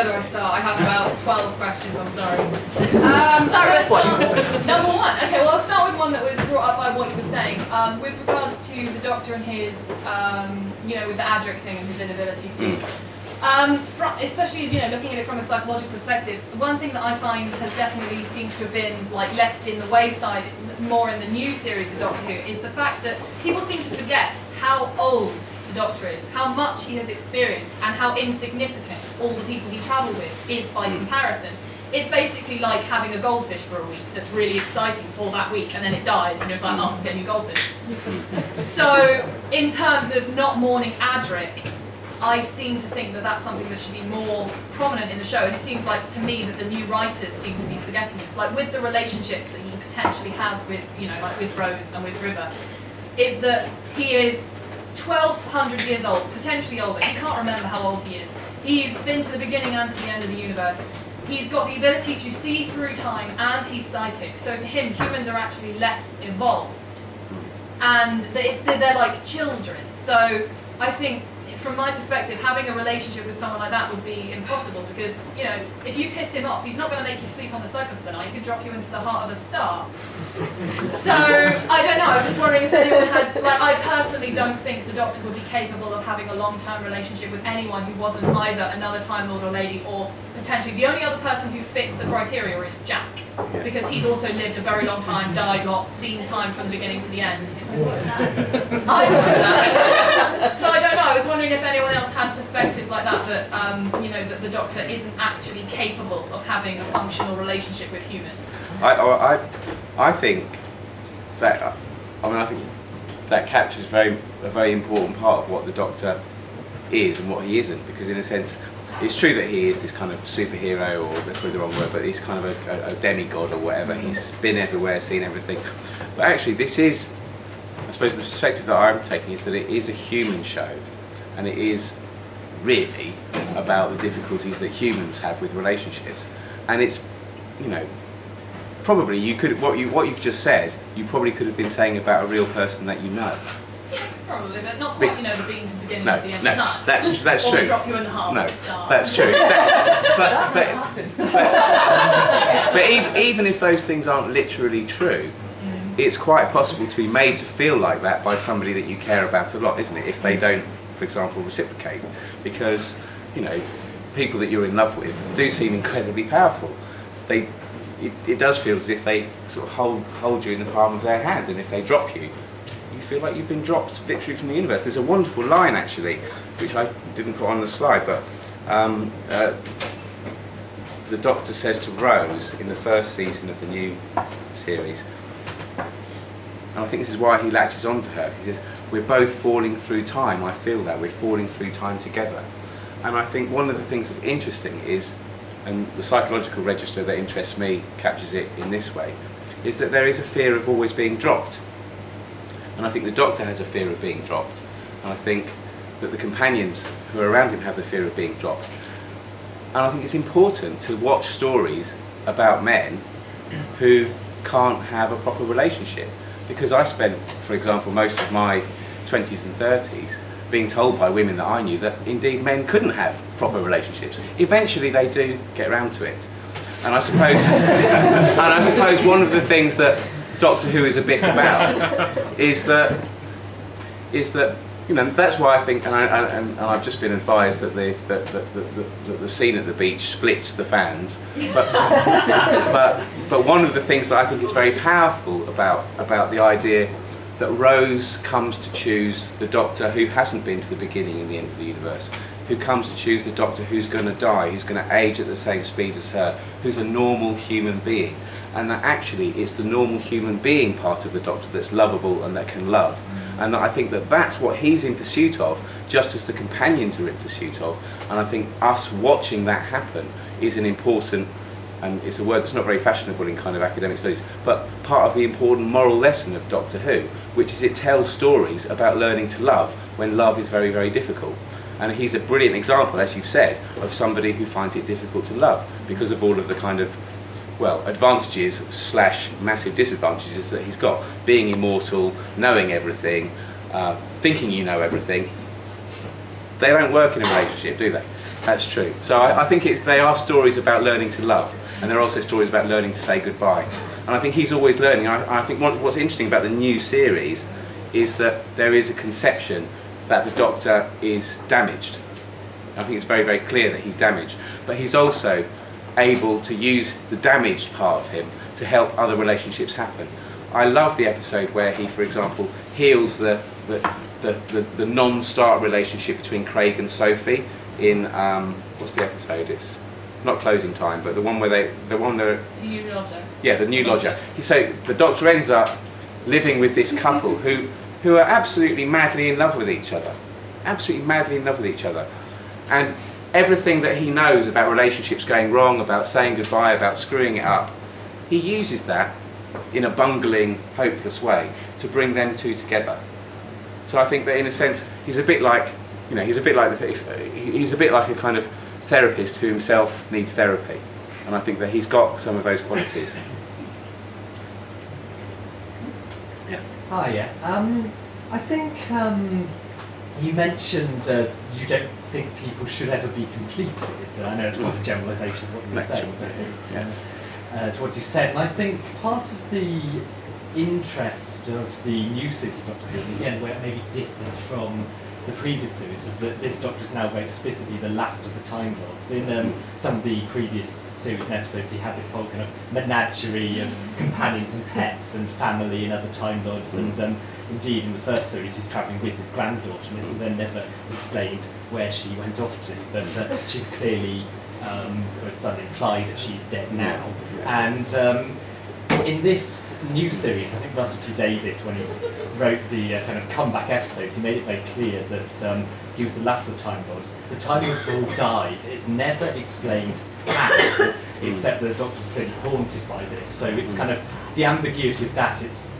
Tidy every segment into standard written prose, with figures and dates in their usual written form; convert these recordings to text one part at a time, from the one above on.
where do I start? I have about 12 questions, I'm sorry. Start with one. Number one. Okay, well I'll start with one that was brought up by what you were saying. With regards to the Doctor and his, with the Adric thing and his inability to... especially as looking at it from a psychological perspective, one thing that I find has definitely seems to have been left in the wayside more in the new series of Doctor Who is the fact that people seem to forget how old the Doctor is, how much he has experienced, and how insignificant all the people he travelled with is by comparison. It's basically like having a goldfish for a week that's really exciting for that week, and then it dies, and you're just like, oh, get a new goldfish. So, in terms of not mourning Adric, I seem to think that that's something that should be more prominent in the show, and it seems like to me that the new writers seem to be forgetting this. Like with the relationships that he potentially has with, like with Rose and with River, is that he is 1,200 years old, potentially older. He can't remember how old he is. He's been to the beginning and to the end of the universe. He's got the ability to see through time, and he's psychic. So to him, humans are actually less evolved, and they're like children. So I think, from my perspective, having a relationship with someone like that would be impossible because, if you piss him off, he's not going to make you sleep on the sofa for the night. He could drop you into the heart of a star. So, I don't know, I was just wondering if anyone had, I personally don't think the Doctor would be capable of having a long-term relationship with anyone who wasn't either another Time Lord or Lady, or potentially the only other person who fits the criteria is Jack, because he's also lived a very long time, died lots, seen time from the beginning to the end. I watched that. So I don't know, I was wondering if anyone else had perspectives like that, that the Doctor isn't actually capable of having a functional relationship with humans. I think that that captures a very important part of what the Doctor is and what he isn't, because in a sense it's true that he is this kind of superhero, or that's probably the wrong word, but he's kind of a demigod or whatever. He's been everywhere, seen everything, but actually this is, I suppose the perspective that I'm taking is that it is a human show, and it is really about the difficulties that humans have with relationships. And it's, probably you could, what you've just said, you probably could have been saying about a real person that you know. Yeah, probably, but not quite, the beginning to the beginning of the end. No, that's or true. Drop you in the heart of a star. That's true. Exactly. But even if those things aren't literally true, it's quite possible to be made to feel like that by somebody that you care about a lot, isn't it? If they don't, for example, reciprocate, because people that you're in love with do seem incredibly powerful. It does feel as if they sort of hold you in the palm of their hand, and if they drop you, you feel like you've been dropped literally from the universe. There's a wonderful line actually, which I didn't put on the slide, but the Doctor says to Rose in the first season of the new series, and I think this is why he latches onto her. He says, "We're both falling through time. I feel that we're falling through time together." And I think one of the things that's interesting is, and the psychological register that interests me captures it in this way, is that there is a fear of always being dropped. And I think the Doctor has a fear of being dropped. And I think that the companions who are around him have the fear of being dropped. And I think it's important to watch stories about men who can't have a proper relationship. Because I spent, for example, most of my 20s and 30s being told by women that I knew that indeed men couldn't have proper relationships. Eventually they do get around to it. And I suppose one of the things that Doctor Who is a bit about is that that's why I think, and I've just been advised that the scene at the beach splits the fans. But one of the things that I think is very powerful about the idea that Rose comes to choose the Doctor who hasn't been to the beginning and the end of the universe, who comes to choose the Doctor who's going to die, who's going to age at the same speed as her, who's a normal human being, and that actually it's the normal human being part of the Doctor that's lovable and that can love. And I think that that's what he's in pursuit of, just as the companions are in pursuit of. And I think us watching that happen is an important, and it's a word that's not very fashionable in kind of academic studies, but part of the important moral lesson of Doctor Who, which is it tells stories about learning to love when love is very, very difficult. And he's a brilliant example, as you've said, of somebody who finds it difficult to love because of all of the kind of, well, advantages slash massive disadvantages that he's got. Being immortal, knowing everything, thinking you know everything. they don't work in a relationship, do they? That's true. So I think they are stories about learning to love, and they're also stories about learning to say goodbye. And I think he's always learning. I think what's interesting about the new series is that there is a conception that the Doctor is damaged. I think it's very, very clear that he's damaged, but he's also able to use the damaged part of him to help other relationships happen. I love the episode where he, for example, heals the non-start relationship between Craig and Sophie in what's the episode? It's not Closing Time, but the one where the New Lodger. Yeah, the New Lodger. So the Doctor ends up living with this couple who are absolutely madly in love with each other, absolutely madly in love with each other, and everything that he knows about relationships going wrong, about saying goodbye, about screwing it up, he uses that in a bungling, hopeless way to bring them two together. So I think that in a sense he's a bit like, he's a bit like a kind of therapist who himself needs therapy, and I think that he's got some of those qualities. Yeah. Hi, yeah. I think you mentioned you don't think people should ever be completed. I know it's quite a generalisation of what you were saying, but it's what you said. And I think part of the interest of the new series of Doctor Who, again, where it maybe differs from the previous series, is that this Doctor is now very explicitly the last of the Time Lords. In some of the previous series and episodes, he had this whole kind of menagerie of companions and pets and family and other Time Lords, and indeed in the first series he's travelling with his granddaughter, and it's then never explained where she went off to, but she's clearly, it's implied that she's dead now. And in this new series, I think Russell T Davies, when he wrote the kind of comeback episodes, he made it very clear that he was the last of the Time Lords. The Time Lords all died. It's never explained how, except that the Doctor's clearly haunted by this. So it's kind of the ambiguity of that. It's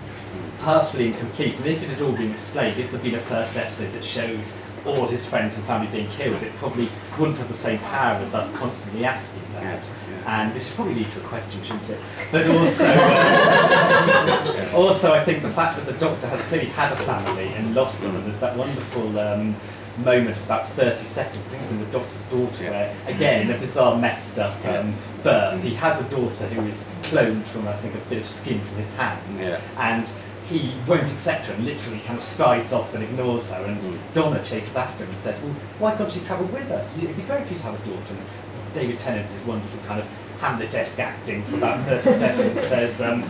perfectly incomplete. And if it had all been explained, if there'd been a first episode that showed all his friends and family being killed, it probably wouldn't have the same power as us constantly asking that. And this should probably lead to a question, shouldn't it? But also I think the fact that the Doctor has clearly had a family and lost them, and there's that wonderful moment of about 30 seconds, I think it's in The Doctor's Daughter, where, again, in a bizarre, messed up birth, he has a daughter who is cloned from, I think, a bit of skin from his hand, and he won't accept her and literally kind of strides off and ignores her, and Donna chases after him and says, well, why can't she travel with us? It'd be great for you to have a daughter. And David Tennant, his wonderful kind of Hamlet-esque acting for about 30 seconds, says, Donna,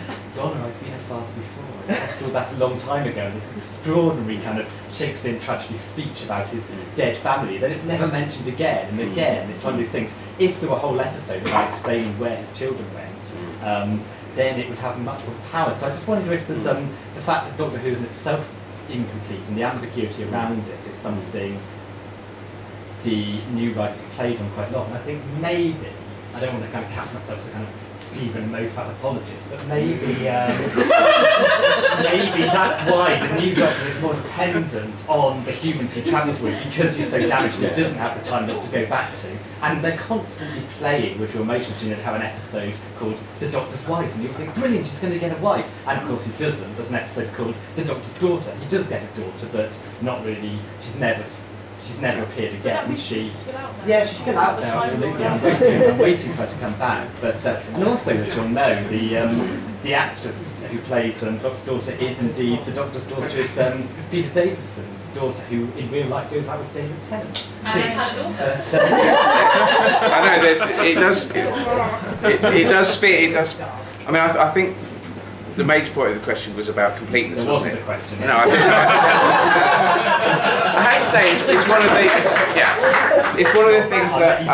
I've been a father before. I lost all that a long time ago. And this extraordinary kind of Shakespearean tragedy speech about his dead family. Then it's never mentioned again. And again, it's one of these things, if there were a whole episode about explaining where his children went, then it would have much more power. So I just wonder if there's the fact that Doctor Who is in itself incomplete and the ambiguity around it is something the new writers have played on quite a lot. And I think maybe, I don't want to kind of cast myself as a kind of Stephen Moffat apologist, but maybe maybe that's why the new Doctor is more dependent on the humans he travels with, because he's so damaged and he doesn't have the time to go back to. And they're constantly playing with your emotions. You know, they have an episode called The Doctor's Wife, and you think, brilliant, he's going to get a wife. And of course he doesn't. There's an episode called The Doctor's Daughter. He does get a daughter, but not really, she's never appeared again. She's still out there, absolutely. I'm waiting for her to come back. But and also, as you'll know, the actress who plays Doctor's daughter is indeed the Doctor's daughter is Peter Davison's daughter, who in real life goes out with David Tennant. And has had a daughter. I know that it does fit. It does. I mean, I think the major point of the question was about completeness. There wasn't a question. No, I think I have to say it's one of the it's one of the things that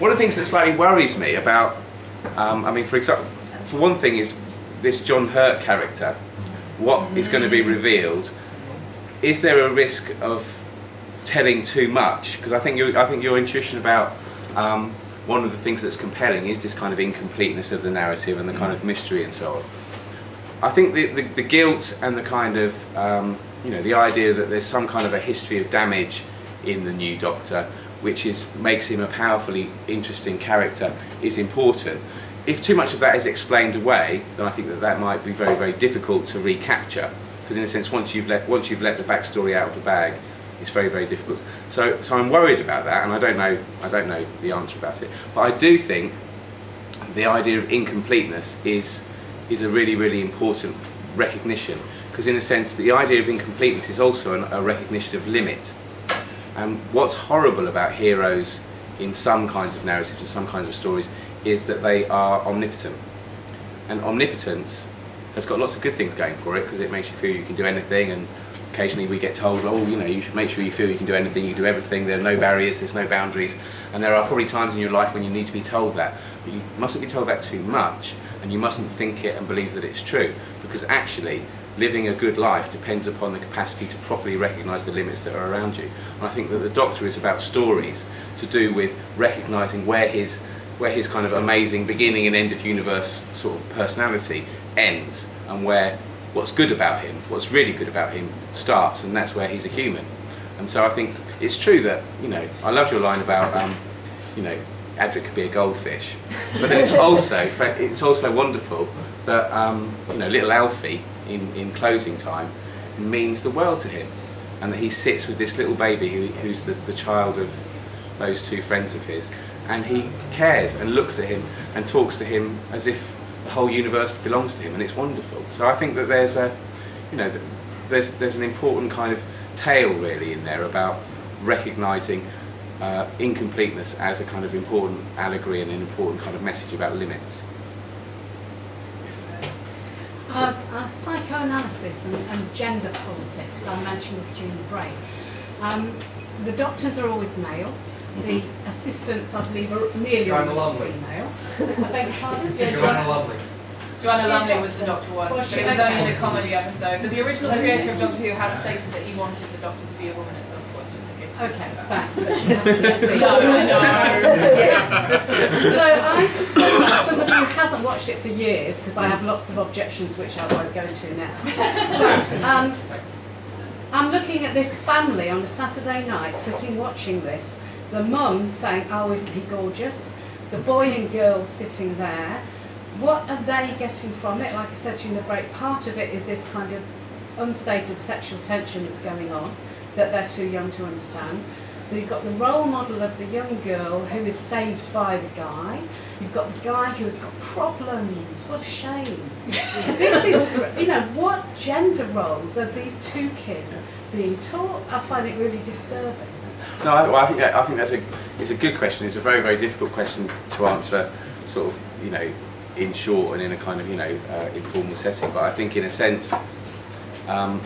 one of the things that slightly worries me about. I mean, for example, for one thing is this John Hurt character. What is going to be revealed? Is there a risk of telling too much? Because I think your intuition about one of the things that's compelling is this kind of incompleteness of the narrative and the kind of mystery and so on. I think the guilt and the kind of, the idea that there's some kind of a history of damage in the new Doctor, which makes him a powerfully interesting character, is important. If too much of that is explained away, then I think that might be very, very difficult to recapture. Because in a sense, once you've let the backstory out of the bag, it's very, very difficult. So I'm worried about that, and I don't know the answer about it. But I do think the idea of incompleteness is a really, really important recognition, because in a sense the idea of incompleteness is also a recognition of limit. And what's horrible about heroes in some kinds of narratives and some kinds of stories is that they are omnipotent. And omnipotence has got lots of good things going for it, because it makes you feel you can do anything, and occasionally we get told, oh, you know, you should make sure you feel you can do anything, you can do everything, there are no barriers, there's no boundaries, and there are probably times in your life when you need to be told that, but you mustn't be told that too much, and you mustn't think it and believe that it's true, because actually living a good life depends upon the capacity to properly recognise the limits that are around you. And I think that The Doctor is about stories to do with recognising where his kind of amazing beginning and end of universe sort of personality ends, and where what's good about him, what's really good about him, starts, and that's where he's a human. And so I think it's true that, you know, I loved your line about, you know, Adric could be a goldfish, but then it's also wonderful that, you know, little Alfie in closing time means the world to him, and that he sits with this little baby who's the child of those two friends of his, and he cares and looks at him and talks to him as if the whole universe belongs to him, and it's wonderful. So I think that there's a, you know, there's an important kind of tale really in there about recognising incompleteness as a kind of important allegory and an important kind of message about limits. Psychoanalysis and gender politics, I mentioned this to you in the break. The doctors are always male. The assistants, I believe, are nearly always female. I beg your pardon? Yeah, Joanna Lumley was the Doctor once, but it was only in a comedy episode. But the original creator of Doctor Who has stated that he wanted the Doctor to be a woman at some point, just in case. Okay, thanks, but she hasn't yet been. No, I know. Yes. So I could say that somebody who hasn't watched it for years, because I have lots of objections which I won't go to now. But, I'm looking at this family on a Saturday night, sitting watching this. The mum saying, oh, isn't he gorgeous? The boy and girl sitting there. What are they getting from it? Like I said to you in the break, part of it is this kind of unstated sexual tension that's going on, that they're too young to understand. But you've got the role model of the young girl who is saved by the guy. You've got the guy who has got problems. What a shame. This is, you know, what gender roles are these two kids being taught? I find it really disturbing. No, I think it's a good question. It's a very, very difficult question to answer, sort of, you know, in short and in a kind of, you know, informal setting. But I think, in a sense, I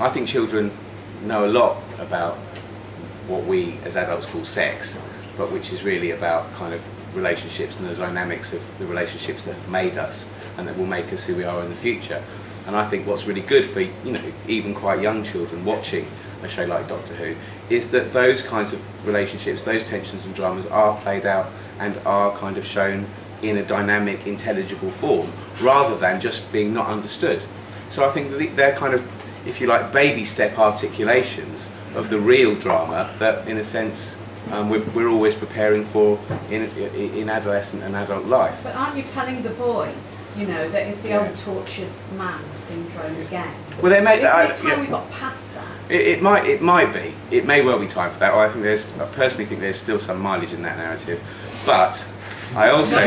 think children know a lot about what we as adults call sex, but which is really about kind of relationships and the dynamics of the relationships that have made us and that will make us who we are in the future. And I think what's really good for, you know, even quite young children watching a show like Doctor Who is that those kinds of relationships, those tensions and dramas are played out and are kind of shown in a dynamic, intelligible form, rather than just being not understood. So I think that they're kind of, if you like, baby step articulations of the real drama that, in a sense, we're always preparing for in adolescent and adult life. But aren't you telling the boy, you know, that it's the old tortured man syndrome again? Well, they may. Isn't it time we got past that? It might be. It may well be time for that. Or I personally think there's still some mileage in that narrative, but I also.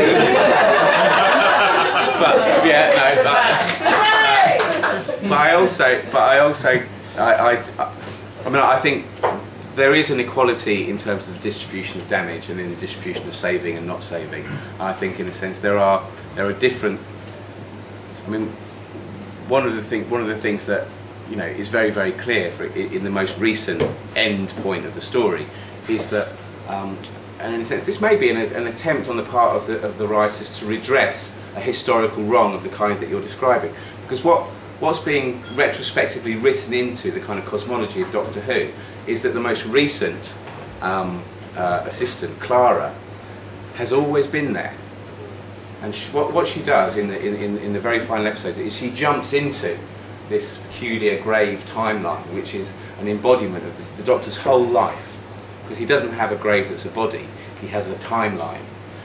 I think there is an equality in terms of the distribution of damage and in the distribution of saving and not saving. I think, in a sense, there are different. I mean, one of the things that, you know, is very, very clear in the most recent end point of the story is that, and in a sense, this may be an attempt on the part of the writers to redress a historical wrong of the kind that you're describing, because what's being retrospectively written into the kind of cosmology of Doctor Who is that the most recent assistant, Clara, has always been there. And what she does in the very final episodes is she jumps into this peculiar grave timeline, which is an embodiment of the Doctor's whole life. Because he doesn't have a grave that's a body, he has a timeline.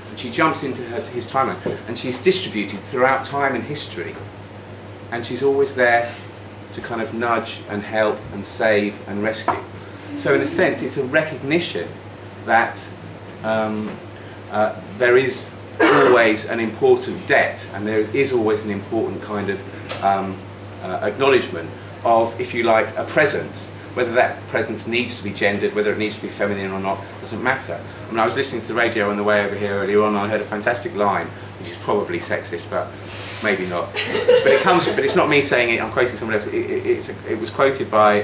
And she jumps into his timeline, and she's distributed throughout time and history. And she's always there to kind of nudge and help and save and rescue. So in a sense, it's a recognition that there is always an important debt, and there is always an important kind of acknowledgement of, if you like, a presence. Whether that presence needs to be gendered, whether it needs to be feminine or not, doesn't matter. I mean, I was listening to the radio on the way over here earlier on, and I heard a fantastic line, which is probably sexist, but maybe not. But it's not me saying it, I'm quoting someone else. It was quoted by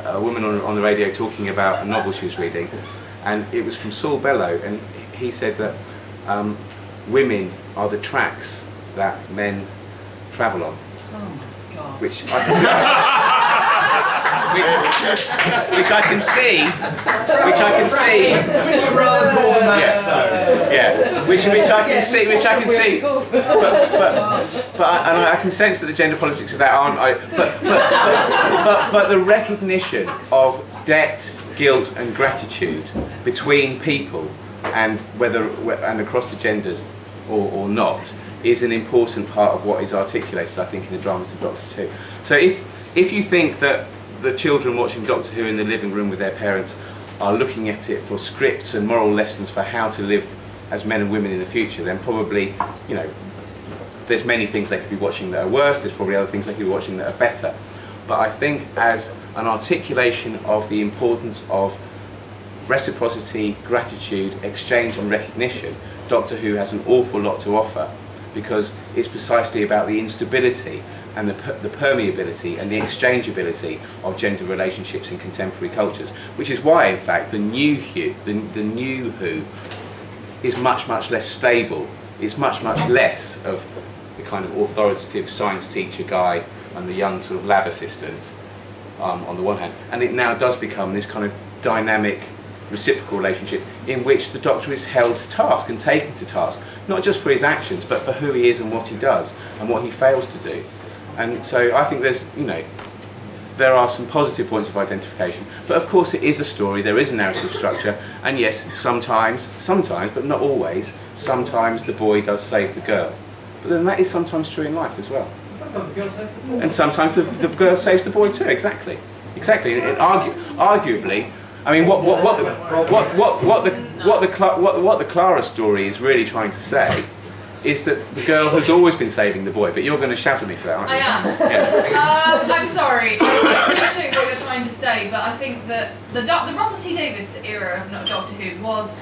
a woman on the radio talking about a novel she was reading, and it was from Saul Bellow, and he said that women are the tracks that men travel on. Oh my God. Which I can see. Would you rather call them that? Yeah. Which I can see. But I can sense that the gender politics of that aren't. But the recognition of debt, guilt, and gratitude between people, and across the genders or not, is an important part of what is articulated, I think, in the dramas of Doctor Who. So if you think that the children watching Doctor Who in the living room with their parents are looking at it for scripts and moral lessons for how to live as men and women in the future, then probably, there's many things they could be watching that are worse, there's probably other things they could be watching that are better. But I think as an articulation of the importance of reciprocity, gratitude, exchange and recognition, Doctor Who has an awful lot to offer, because it's precisely about the instability and the permeability and the exchangeability of gender relationships in contemporary cultures, which is why, in fact, the new Who is much less stable. It's much less of the kind of authoritative science teacher guy and the young sort of lab assistant on the one hand, and it now does become this kind of dynamic reciprocal relationship in which the Doctor is held to task and taken to task, not just for his actions, but for who he is and what he does and what he fails to do. And so I think there are some positive points of identification, but of course it is a story, there is a narrative structure, and yes, sometimes, but not always, sometimes the boy does save the girl. But then that is sometimes true in life as well. Sometimes the girl saves the boy. And sometimes the girl saves the boy too, exactly. And arguably, I mean, what the Clara story is really trying to say is that the girl has always been saving the boy. But you're going to shout at me for that, aren't you? I am. Yeah. I'm sorry. I appreciate what you're trying to say, but I think that the Russell T Davies era of Doctor Who was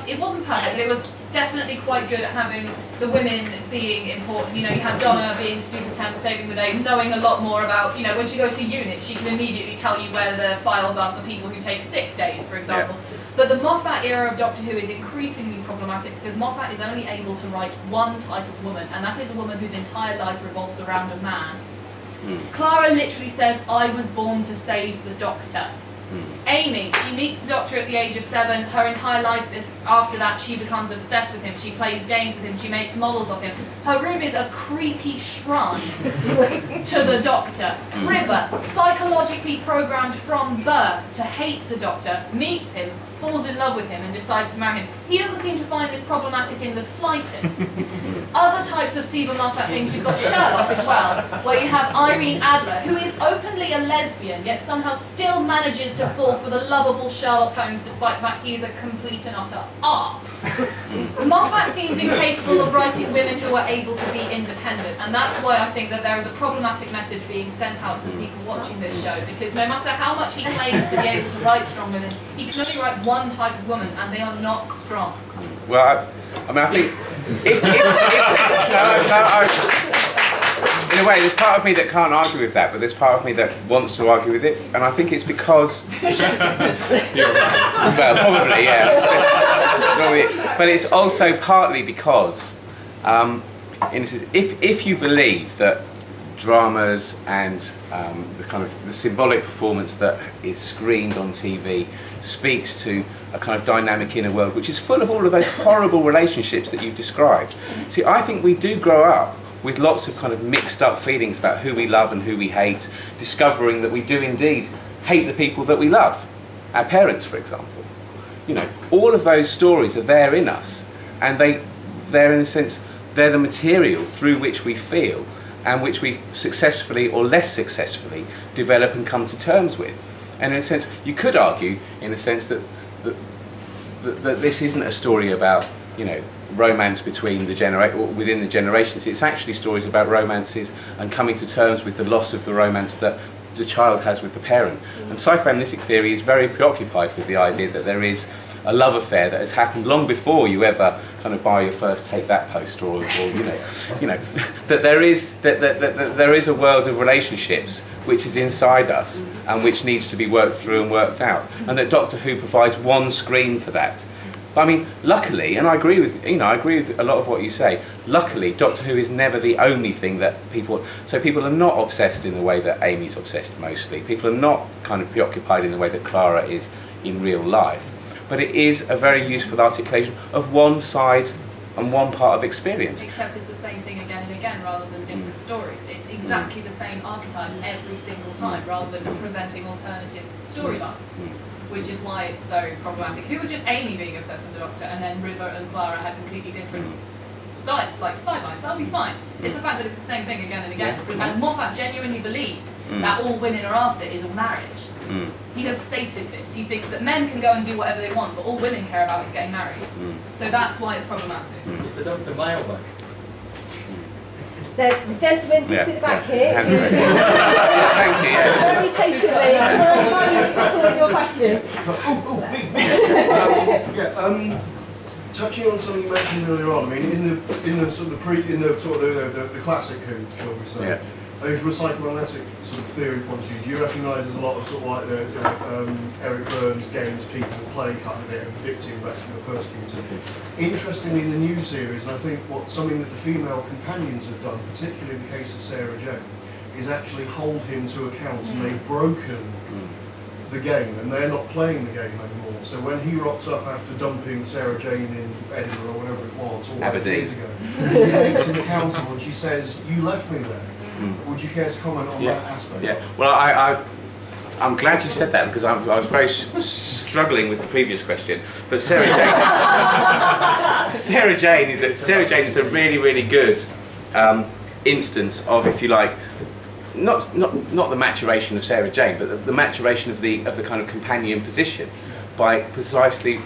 it wasn't perfect, but it was definitely quite good at having the women being important. You had Donna being super temp, saving the day, knowing a lot more about, when she goes to units, she can immediately tell you where the files are for people who take sick days, for example. Yeah. But the Moffat era of Doctor Who is increasingly problematic because Moffat is only able to write one type of woman, and that is a woman whose entire life revolves around a man. Clara literally says, I was born to save the Doctor. Amy, she meets the Doctor at the age of 7. Her entire life after that, she becomes obsessed with him. She plays games with him. She makes models of him. Her room is a creepy shrine to the Doctor. River, psychologically programmed from birth to hate the Doctor, meets him, falls in love with him and decides to marry him. He doesn't seem to find this problematic in the slightest. Other types of Stephen Moffat things, you've got Sherlock as well, where you have Irene Adler, who is openly a lesbian, yet somehow still manages to fall for the lovable Sherlock Holmes despite the fact he is a complete and utter arse. Moffat seems incapable of writing women who are able to be independent, and that's why I think that there is a problematic message being sent out to people watching this show, because no matter how much he claims to be able to write strong women, he can only write one type of woman, and they are not strong. Well, I think in a way, there's part of me that can't argue with that, but there's part of me that wants to argue with it, and I think it's because, well, probably, yeah. But it's also partly because, if you believe that dramas and the kind of the symbolic performance that is screened on TV speaks to a kind of dynamic inner world which is full of all of those horrible relationships that you've described. See, I think we do grow up with lots of kind of mixed up feelings about who we love and who we hate, discovering that we do indeed hate the people that we love, our parents, for example. All of those stories are there in us, and they're in a sense, they're the material through which we feel. and which we successfully or less successfully develop and come to terms with. And in a sense, you could argue, in a sense, that this isn't a story about, you know, romance between within the generations. It's actually stories about romances and coming to terms with the loss of the romance that the child has with the parent. And psychoanalytic theory is very preoccupied with the idea that there is a love affair that has happened long before you ever kind of buy your first Take That poster, or you know, that there is a world of relationships which is inside us and which needs to be worked through and worked out, and that Doctor Who provides one screen for that. But I mean, luckily, and I agree with a lot of what you say. Luckily, Doctor Who is never the only thing that people. So people are not obsessed in the way that Amy's obsessed mostly. People are not kind of preoccupied in the way that Clara is in real life. But it is a very useful articulation of one side and one part of experience. Except it's the same thing again and again, rather than different stories. It's exactly the same archetype every single time, rather than presenting alternative storylines. Which is why it's so problematic. If it was just Amy being obsessed with the Doctor and then River and Clara had completely different styles, like sidelines, that would be fine. It's the fact that it's the same thing again and again. And Moffat genuinely believes that all women are after is a marriage. He has stated this. He thinks that men can go and do whatever they want, but all women care about is getting married. So that's why it's problematic. Is the Doctor male though? There's the gentleman just at the back here. Thank you. Yeah. Very patiently. Can I invite you to come forward with your question? Touching on something you mentioned earlier on, I mean, in the classic Who, shall we say, from a psychoanalytic sort of theory point of view, do you recognise there's a lot of sort of like the Eric Burns games people play kind of thing, victim, rescuer, persecutor. Interestingly, in the new series, and I think something that the female companions have done, particularly in the case of Sarah Jane, is actually hold him to account, and they've broken the game, and they're not playing the game anymore. So when he rocks up after dumping Sarah Jane in Edinburgh or wherever it was, all Aberdeen. years ago, she makes him accountable, and she says, "You left me there." Would you care to comment on that aspect? Yeah. Well, I'm glad you said that, because I was very struggling with the previous question. But Sarah Jane is a really, really good instance of, if you like, not the maturation of Sarah Jane, but the maturation of the kind of companion position, by precisely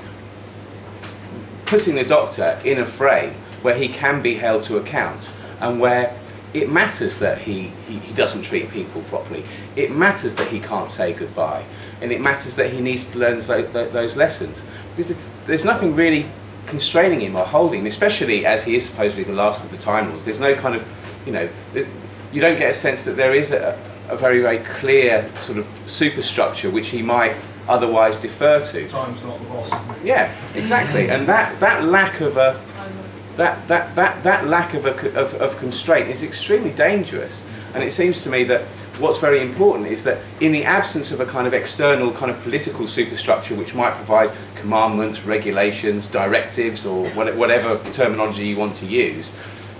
putting the Doctor in a frame where he can be held to account, and where it matters that he doesn't treat people properly. It matters that he can't say goodbye, and it matters that he needs to learn those lessons. Because there's nothing really constraining him or holding him, especially as he is supposedly the last of the Time Lords. There's no kind of, you don't get a sense that there is a very, very clear sort of superstructure which he might otherwise defer to. Time's not the boss of me. Yeah, exactly. And that lack of a that lack of constraint is extremely dangerous. And it seems to me that what's very important is that in the absence of a kind of external kind of political superstructure which might provide commandments, regulations, directives, or whatever terminology you want to use,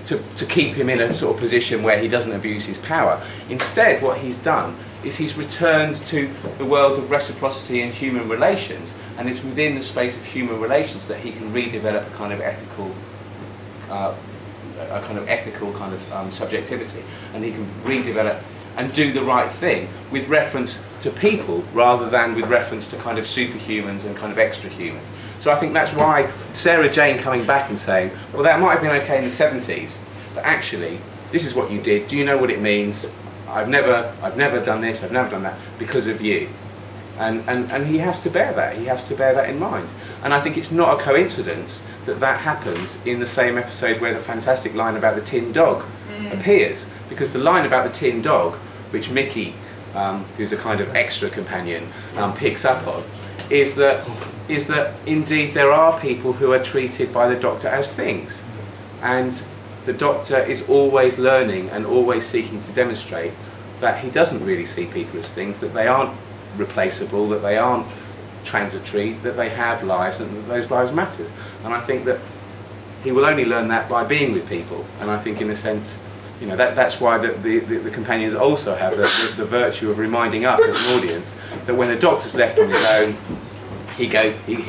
to keep him in a sort of position where he doesn't abuse his power. Instead, what he's done is he's returned to the world of reciprocity and human relations, and it's within the space of human relations that he can redevelop a kind of ethical subjectivity, and he can redevelop and do the right thing with reference to people rather than with reference to kind of superhumans and kind of extra humans. So I think that's why Sarah Jane coming back and saying, well, that might have been okay in the 70s, but actually this is what you did. Do you know what it means? I've never done this, I've never done that because of you. And he has to bear that. He has to bear that in mind. And I think it's not a coincidence that happens in the same episode where the fantastic line about the tin dog appears. Because the line about the tin dog, which Mickey, who's a kind of extra companion, picks up on, is that indeed there are people who are treated by the Doctor as things. And the Doctor is always learning and always seeking to demonstrate that he doesn't really see people as things, that they aren't replaceable, that they aren't transitory, that they have lives and that those lives matter. And I think that he will only learn that by being with people. And I think in a sense, that's why the companions also have the virtue of reminding us as an audience that when the Doctor's left on his own, he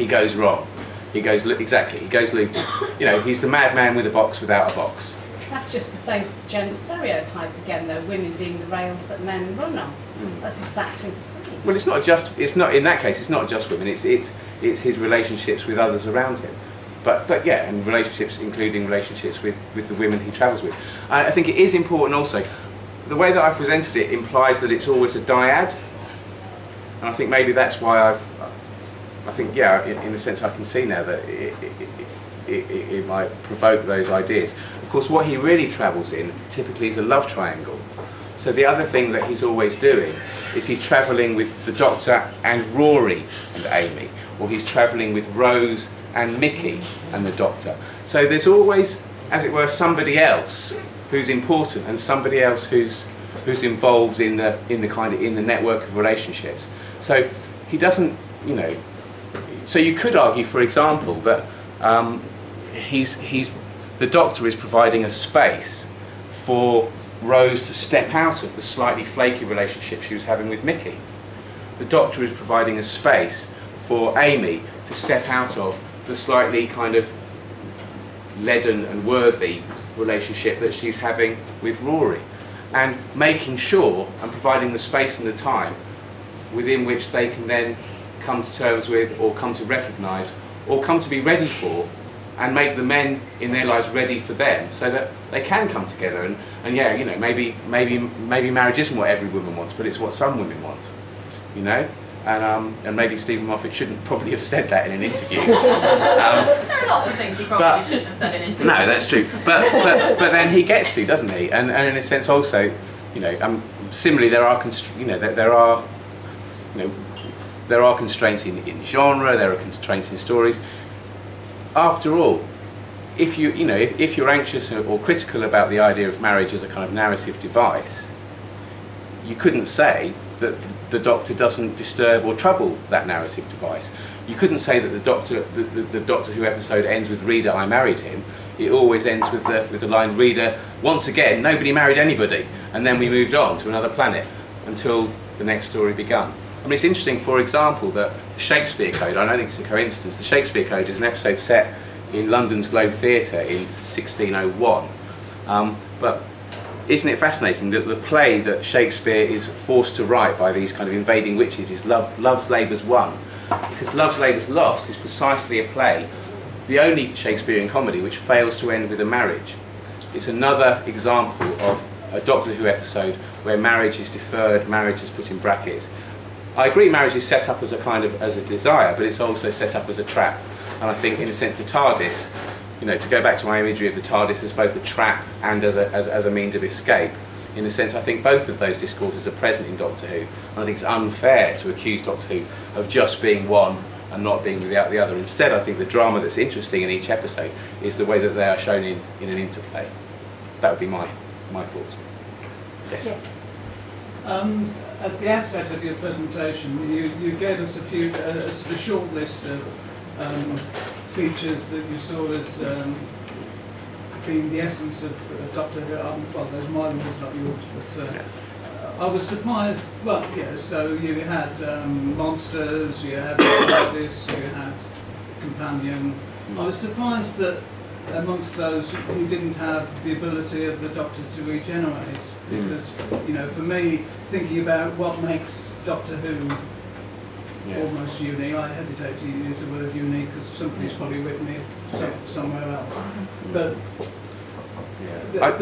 goes wrong. He goes loopy. He's the madman with a box without a box. That's just the same gender stereotype again, though, women being the rails that men run on. That's exactly the same. Well, it's not in that case, it's not just women, it's his relationships with others around him. But yeah, and relationships, including relationships with the women he travels with. I think it is important also, the way that I've presented it implies that it's always a dyad. And I think maybe that's why I think, yeah, in a sense I can see now that it might provoke those ideas. Of course, what he really travels in typically is a love triangle. So the other thing that he's always doing is he's travelling with the Doctor and Rory and Amy, or he's travelling with Rose and Mickey and the Doctor. So there's always, as it were, somebody else who's important and somebody else who's involved in the network of relationships. So he doesn't, you know. So you could argue, for example, that the Doctor is providing a space for Rose to step out of the slightly flaky relationship she was having with Mickey. The Doctor is providing a space for Amy to step out of the slightly kind of leaden and worthy relationship that she's having with Rory, and making sure and providing the space and the time within which they can then come to terms with, or come to recognise, or come to be ready for, and make the men in their lives ready for them, so that they can come together. And yeah, you know, maybe marriage isn't what every woman wants, but it's what some women want, you know. And maybe Stephen Moffat shouldn't probably have said that in an interview. There are lots of things he probably shouldn't have said in interviews. No, that's true. But then he gets to, doesn't he? And in a sense also, you know, similarly there are there are constraints in genre. There are constraints in stories. After all, if you're anxious or critical about the idea of marriage as a kind of narrative device, you couldn't say that the Doctor doesn't disturb or trouble that narrative device. You couldn't say that the Doctor Who episode ends with "Reader, I married him." It always ends with the line, "Reader, once again, nobody married anybody," and then we moved on to another planet until the next story began. I mean, it's interesting, for example, that the Shakespeare Code, I don't think it's a coincidence, the Shakespeare Code is an episode set in London's Globe Theatre in 1601. But isn't it fascinating that the play that Shakespeare is forced to write by these kind of invading witches is Love's Labour's Won? Because Love's Labour's Lost is precisely a play, the only Shakespearean comedy which fails to end with a marriage. It's another example of a Doctor Who episode where marriage is deferred, marriage is put in brackets. I agree marriage is set up as a desire, but it's also set up as a trap. And I think in a sense the TARDIS, you know, to go back to my imagery of the TARDIS as both a trap and as a means of escape, in a sense I think both of those discourses are present in Doctor Who, and I think it's unfair to accuse Doctor Who of just being one and not being without the other. Instead, I think the drama that's interesting in each episode is the way that they are shown in an interplay. That would be my thought. Yes. At the outset of your presentation, you gave us a sort of short list of features that you saw as being the essence of Doctor Who. Well, there's mine, was not yours, but I was surprised. Well, yeah. So you had monsters, you had this, you had companion. I was surprised that amongst those you didn't have the ability of the Doctor to regenerate. Because, you know, for me, thinking about what makes Doctor Who almost unique, I hesitate to use the word unique because somebody's probably written it somewhere else. But the fact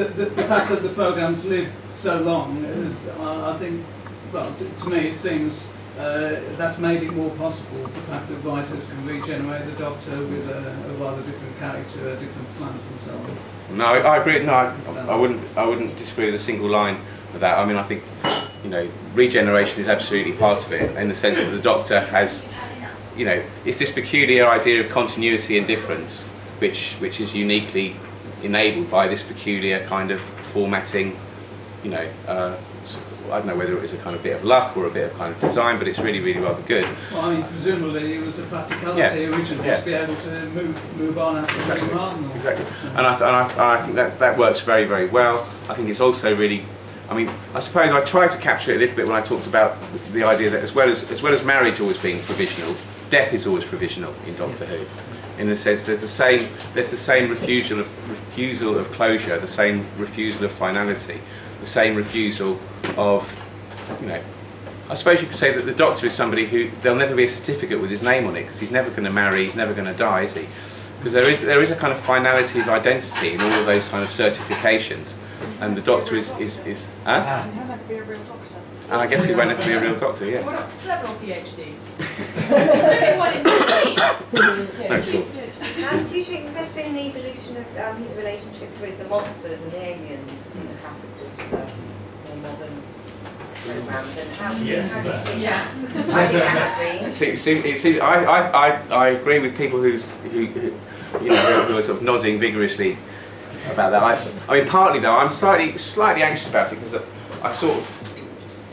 that the program's lived so long is, I think, well, to me it seems that's made it more possible, the fact that writers can regenerate the Doctor with a rather different character, a different slant and so on. No, I agree. No, I wouldn't disagree with a single line of that. I mean, I think, you know, regeneration is absolutely part of it, in the sense that the Doctor has, you know, it's this peculiar idea of continuity and difference, which is uniquely enabled by this peculiar kind of formatting, you know. I don't know whether it was a kind of bit of luck or a bit of kind of design, but it's really, really rather good. Well, I mean, presumably it was a practicality originally to be able to move on after moving. Exactly. And I think that works very, very well. I think it's also really, I mean, I suppose I tried to capture it a little bit when I talked about the idea that as well as marriage always being provisional, death is always provisional in Doctor Who. in a sense. There's the same refusal of closure, the same refusal of finality, the same refusal of, you know, I suppose you could say that the Doctor is somebody who there'll never be a certificate with his name on it, because he's never going to marry, he's never going to die, is he? Because there is a kind of finality of identity in all of those kind of certifications, and the Doctor is huh? He'll never be a real doctor. And I guess he won't ever be a real doctor, We've yes. got several PhDs. Only one in the No, sure. Do you think there's been an evolution of his relationships with the monsters and the aliens from the classical to the more modern programs? And how do you Yes. see that? Yes. I think that has been. I agree with people who you know who are sort of nodding vigorously about that. I mean, partly though, I'm slightly anxious about it, because I sort of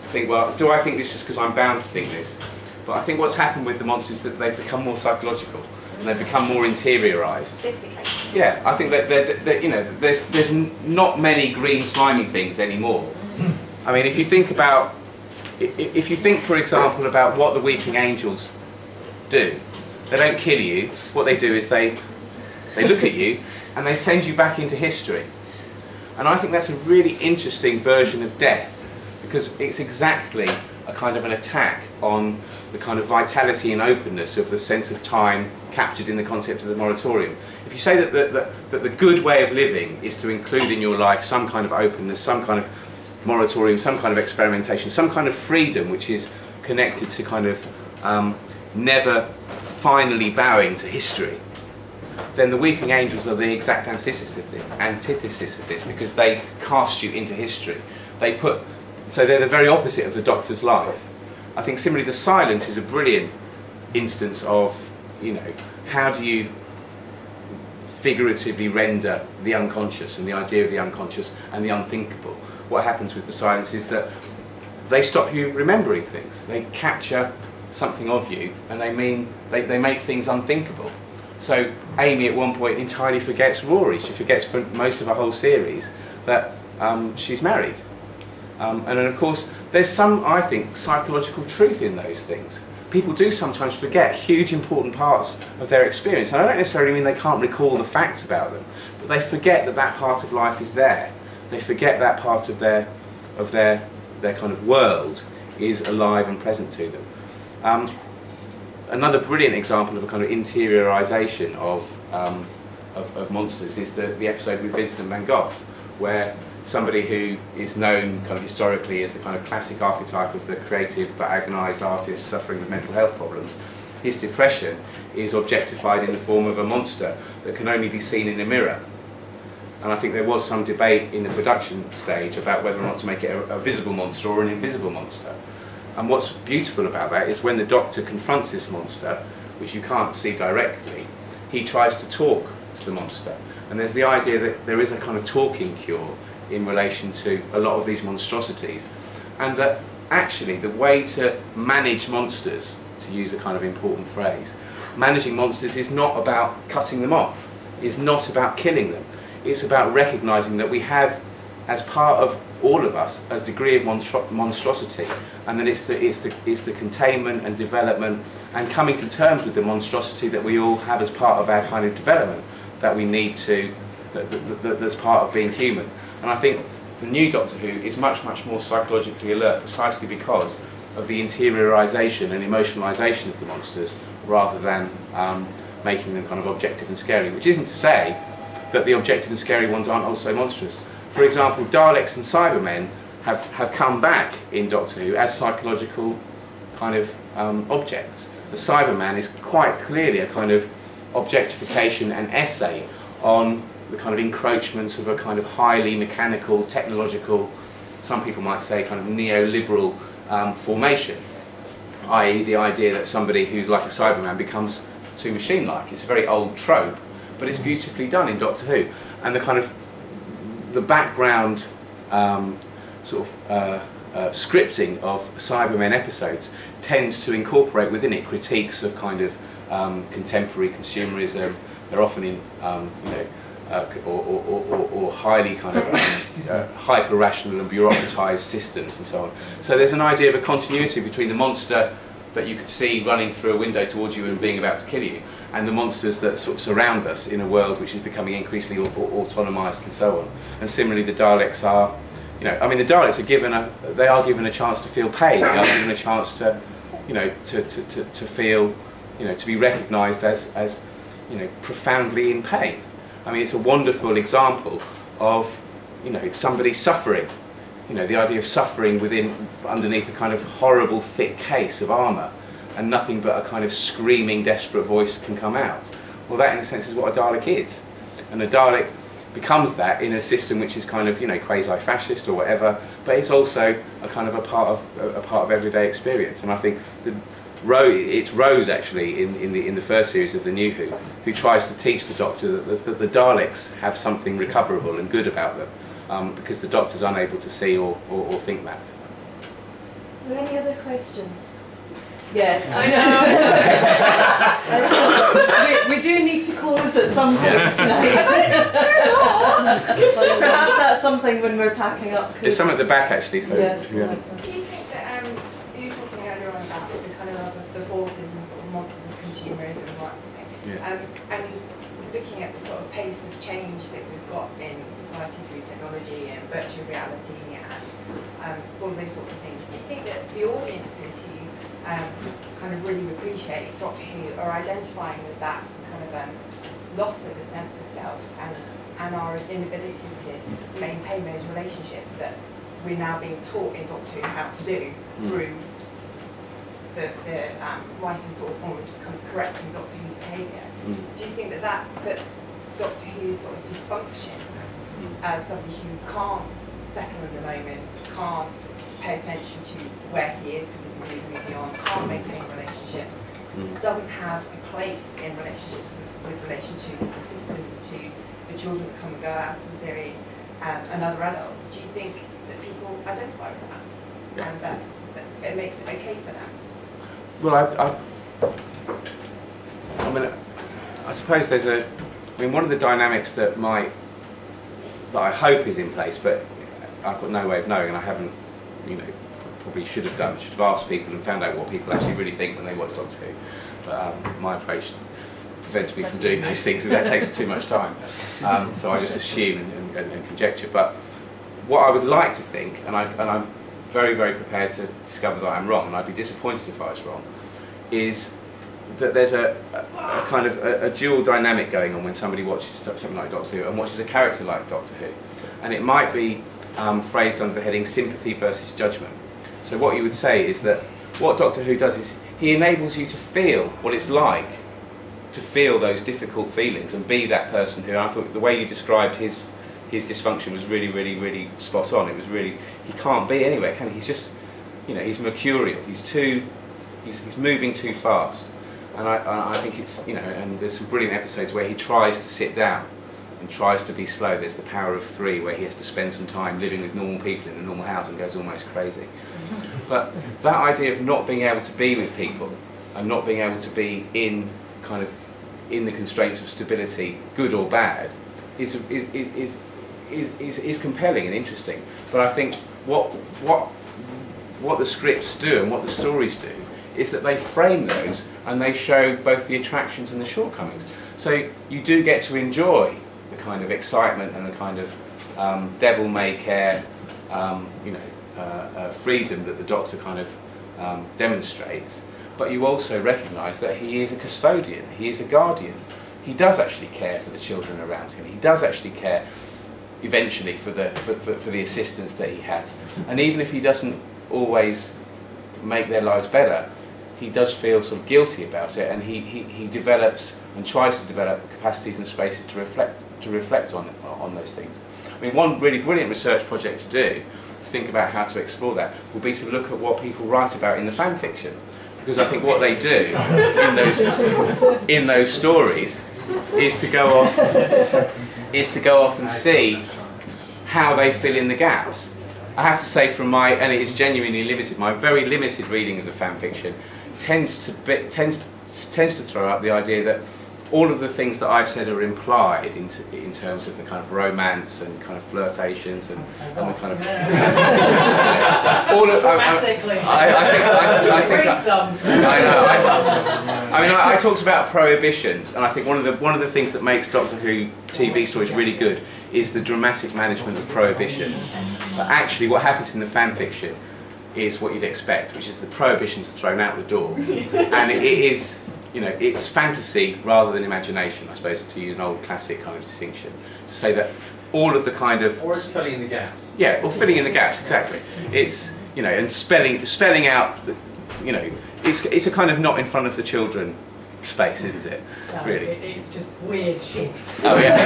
think, well, do I think this just because I'm bound to think this? But I think what's happened with the monsters is that they've become more psychological and they've become more interiorised. Sophisticated. Yeah, I think that you know, there's not many green slimy things anymore. I mean, if you think, for example, about what the weeping angels do, they don't kill you. What they do is they look at you and they send you back into history. And I think that's a really interesting version of death, because it's exactly a kind of an attack on the kind of vitality and openness of the sense of time captured in the concept of the moratorium. If you say that the good way of living is to include in your life some kind of openness, some kind of moratorium, some kind of experimentation, some kind of freedom which is connected to kind of never finally bowing to history, then the weeping angels are the exact antithesis of this, because they cast you into history. So they're the very opposite of the Doctor's life. I think similarly the silence is a brilliant instance of, you know, how do you figuratively render the unconscious and the idea of the unconscious and the unthinkable. What happens with the silence is that they stop you remembering things. They capture something of you and they make things unthinkable. So Amy at one point entirely forgets Rory. She forgets for most of a whole series that she's married. And then of course there's some, I think, psychological truth in those things. People do sometimes forget huge important parts of their experience. And I don't necessarily mean they can't recall the facts about them, but they forget that that part of life is there. They forget that part of their kind of world is alive and present to them. Another brilliant example of a kind of interiorization of monsters is the episode with Vincent van Gogh, where somebody who is known kind of historically as the kind of classic archetype of the creative but agonised artist suffering with mental health problems, his depression is objectified in the form of a monster that can only be seen in a mirror. And I think there was some debate in the production stage about whether or not to make it a visible monster or an invisible monster. And what's beautiful about that is when the Doctor confronts this monster, which you can't see directly, he tries to talk to the monster. And there's the idea that there is a kind of talking cure in relation to a lot of these monstrosities. And that actually the way to manage monsters, to use a kind of important phrase, managing monsters is not about cutting them off, is not about killing them. It's about recognising that we have, as part of all of us, a degree of monstrosity, and that it's the containment and development and coming to terms with the monstrosity that we all have as part of our kind of development that we need to, that's part of being human. And I think the new Doctor Who is much, much more psychologically alert, precisely because of the interiorisation and emotionalisation of the monsters, rather than making them kind of objective and scary, which isn't to say that the objective and scary ones aren't also monstrous. For example, Daleks and Cybermen have come back in Doctor Who as psychological kind of objects. The Cyberman is quite clearly a kind of objectification and essay on the kind of encroachments of a kind of highly mechanical, technological, some people might say kind of neoliberal formation, i.e. the idea that somebody who's like a Cyberman becomes too machine-like. It's a very old trope, but it's beautifully done in Doctor Who. And the kind of the background scripting of Cybermen episodes tends to incorporate within it critiques of kind of contemporary consumerism. They're often in or highly kind of hyper-rational and bureaucratised systems and so on. So there's an idea of a continuity between the monster that you could see running through a window towards you and being about to kill you, and the monsters that sort of surround us in a world which is becoming increasingly autonomized and so on. And similarly, the Daleks are, you know, I mean, the Daleks are given a chance to feel pain. They are given a chance to, you know, to feel, you know, to be recognised as, you know, profoundly in pain. I mean, it's a wonderful example of, you know, somebody suffering. You know, the idea of suffering underneath a kind of horrible thick case of armour, and nothing but a kind of screaming, desperate voice can come out. Well, that in a sense is what a Dalek is. And a Dalek becomes that in a system which is kind of, you know, quasi-fascist or whatever, but it's also a kind of a part of everyday experience. And I think it's Rose actually in the first series of the New who tries to teach the Doctor that the Daleks have something recoverable and good about them, because the Doctor's unable to see or think that. Are there any other questions? Yeah, I know. we do need to call us at some point tonight. Perhaps that's something when we're packing up. There's some at the back actually. So yeah. Do you think that you were talking earlier on about the kind of the forces and sort of monsters of consumerism and that sort of thing? Yeah. And looking at the sort of pace of change that we've got in society through technology and virtual reality and all those sorts of things, do you think that the audiences who kind of really appreciate Doctor Who are identifying with that kind of loss of the sense of self and our inability to maintain those relationships that we're now being taught in Doctor Who how to do through the writers sort of almost kind of correcting Doctor Who's behaviour? Do you think that Doctor Who's sort of dysfunction as somebody who can't settle in the moment, can't pay attention to where he is because he's moving on, can't maintain relationships, doesn't have a place in relationships with relation to his assistants, to the children that come and go out of the series, and other adults? Do you think that people identify with that and that it makes it okay for them? Well, I suppose there's one of the dynamics that I hope is in place, but I've got no way of knowing, and I haven't, you know, probably should have asked people and found out what people actually really think when they watch Doctor Who. But my approach prevents me from doing those things, and that takes too much time. So I just assume and conjecture. But what I would like to think, and I'm very, very prepared to discover that I'm wrong, and I'd be disappointed if I was wrong, is that there's a kind of a dual dynamic going on when somebody watches something like Doctor Who and watches a character like Doctor Who. And it might be phrased under the heading sympathy versus judgment. So what you would say is that what Doctor Who does is he enables you to feel what it's like to feel those difficult feelings and be that person who, I thought the way you described his dysfunction was really, really, really spot on. It was really, he can't be anywhere, can he? He's just, you know, he's mercurial. He's moving too fast. And I think it's, you know, and there's some brilliant episodes where he tries to sit down and tries to be slow. There's the Power of Three, where he has to spend some time living with normal people in a normal house and goes almost crazy. But that idea of not being able to be with people and not being able to be in the constraints of stability, good or bad, is compelling and interesting. But I think what the scripts do and what the stories do is that they frame those and they show both the attractions and the shortcomings. So you do get to enjoy the kind of excitement and the kind of devil-may-care, freedom that the Doctor kind of demonstrates. But you also recognise that he is a custodian, he is a guardian. He does actually care for the children around him. He does actually care, eventually, for the assistants that he has. And even if he doesn't always make their lives better, he does feel sort of guilty about it, and he develops and tries to develop capacities and spaces to reflect on those things. I mean, one really brilliant research project to do, to think about how to explore that, will be to look at what people write about in the fan fiction, because I think what they do in those stories is to go off and see how they fill in the gaps. I have to say, from and it is genuinely limited, my very limited reading of the fan fiction tends to throw up the idea that all of the things that I've said are implied in terms of the kind of romance and kind of flirtations and the kind of all of dramatically. I think some. I know. I mean, I talked about prohibitions, and I think one of the things that makes Doctor Who TV stories really good is the dramatic management of prohibitions. But actually, what happens in the fan fiction is what you'd expect, which is the prohibitions are thrown out the door, and it is, you know, it's fantasy rather than imagination, I suppose, to use an old classic kind of distinction, to say that all of the kind of... Or it's filling in the gaps. Yeah, or filling in the gaps, exactly. It's, you know, and spelling out, you know, it's a kind of not in front of the children space, isn't it? No, really? It's just weird shit. Oh yeah.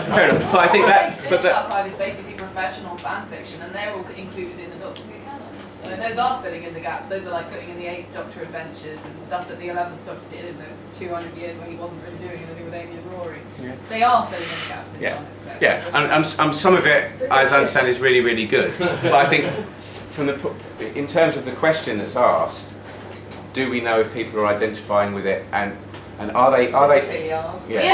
Fair enough. But I think that. But Finch Archive is basically professional fan fiction, and they're all included in the Doctor Who canon. So those are filling in the gaps. Those are like putting in the 8th Doctor adventures and stuff that the 11th Doctor did in those 200 years when he wasn't really doing anything with Amy and Rory. Yeah. They are filling in the gaps in some extent. Yeah, and some of it, as I understand, is really, really good. But I think, in terms of the question that's asked, do we know if people are identifying with it, and are they? Really are. Yeah.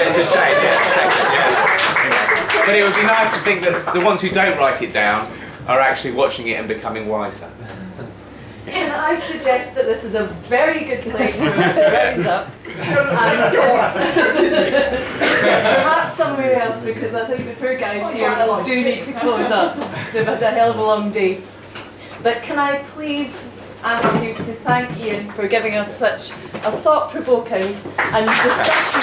It's a shame. Yeah, exactly. Yeah. But it would be nice to think that the ones who don't write it down are actually watching it and becoming wiser. And I suggest that this is a very good place for us to round up. And perhaps somewhere else, because I think the poor guys here do need to close up. They've had a hell of a long day. But can I please ask you to thank Iain for giving us such a thought-provoking and discussion